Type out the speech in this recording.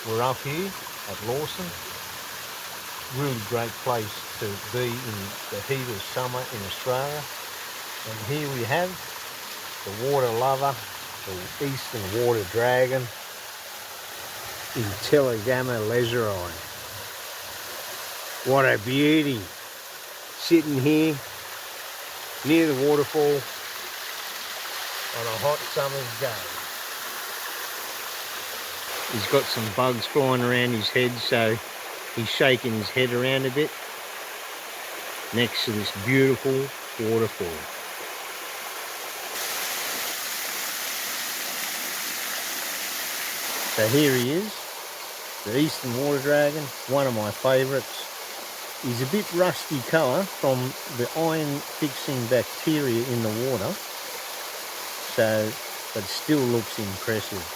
We're up here at Lawson. Really great place to be in the heat of summer in Australia. And here we have the water lover, the eastern water dragon, Intelligama lezeri. What a beauty, sitting here near the waterfall on a hot summer's day. He's got some bugs flying around his head, so he's shaking his head around a bit next to this beautiful waterfall. So here he is, the eastern water dragon, one of my favourites. He's a bit rusty colour from the iron fixing bacteria in the water, but still looks impressive.